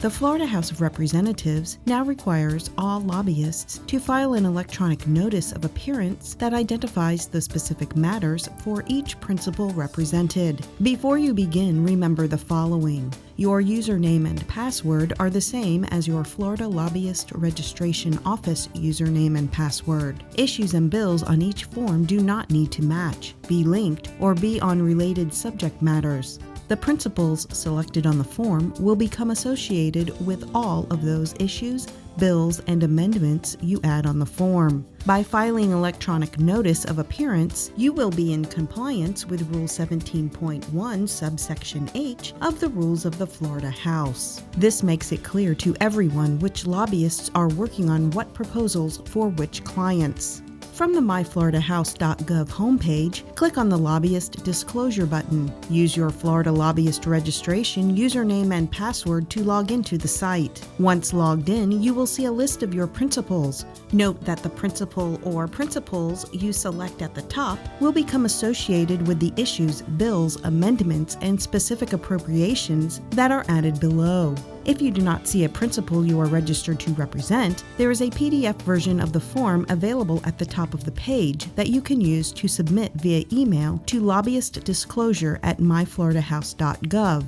The Florida House of Representatives now requires all lobbyists to file an electronic notice of appearance that identifies the specific matters for each principal represented. Before you begin, remember the following. Your username and password are the same as your Florida Lobbyist Registration Office username and password. Issues and bills on each form do not need to match, be linked, or be on related subject matters. The principals selected on the form will become associated with all of those issues, bills, and amendments you add on the form. By filing electronic notice of appearance, you will be in compliance with Rule 17.1, subsection H of the Rules of the Florida House. This makes it clear to everyone which lobbyists are working on what proposals for which clients. From the myfloridahouse.gov homepage, click on the Lobbyist Disclosure button. Use your Florida Lobbyist registration, username, and password to log into the site. Once logged in, you will see a list of your principals. Note that the principal or principals you select at the top will become associated with the issues, bills, amendments, and specific appropriations that are added below. If you do not see a principal you are registered to represent, there is a PDF version of the form available at the top of the page that you can use to submit via email to lobbyistdisclosure@myfloridahouse.gov.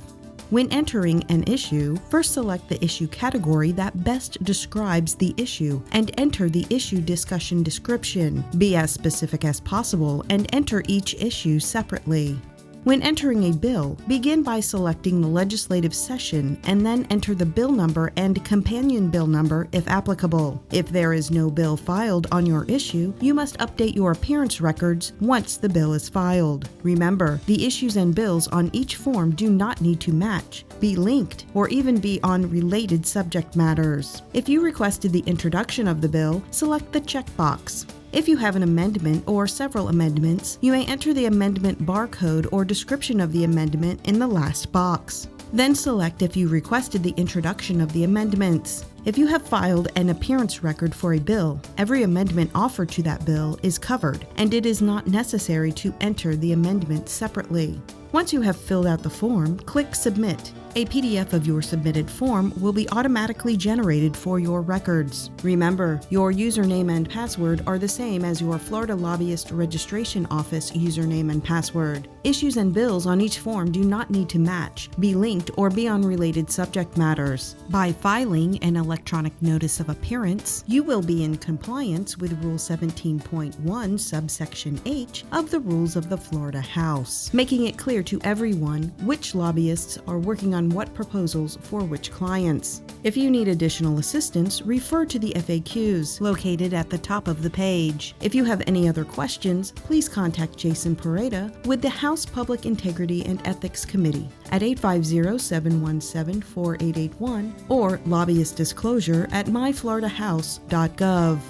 When entering an issue, first select the issue category that best describes the issue and enter the issue discussion description. Be as specific as possible and enter each issue separately. When entering a bill, begin by selecting the legislative session and then enter the bill number and companion bill number if applicable. If there is no bill filed on your issue, you must update your appearance records once the bill is filed. Remember, the issues and bills on each form do not need to match, be linked, or even be on related subject matters. If you requested the introduction of the bill, select the checkbox. If you have an amendment or several amendments, you may enter the amendment barcode or description of the amendment in the last box. Then select if you requested the introduction of the amendments. If you have filed an appearance record for a bill, every amendment offered to that bill is covered, and it is not necessary to enter the amendment separately. Once you have filled out the form, click Submit. A PDF of your submitted form will be automatically generated for your records. Remember, your username and password are the same as your Florida Lobbyist Registration Office username and password. Issues and bills on each form do not need to match, be linked, or be on related subject matters. By filing an electronic notice of appearance, you will be in compliance with Rule 17.1, subsection H of the Rules of the Florida House, making it clear to everyone which lobbyists are working on what proposals for which clients. If you need additional assistance, refer to the FAQs located at the top of the page. If you have any other questions, please contact Jason Pareda with the House Public Integrity and Ethics Committee at 850-717-4881 or Lobbyist Disclosure at myfloridahouse.gov.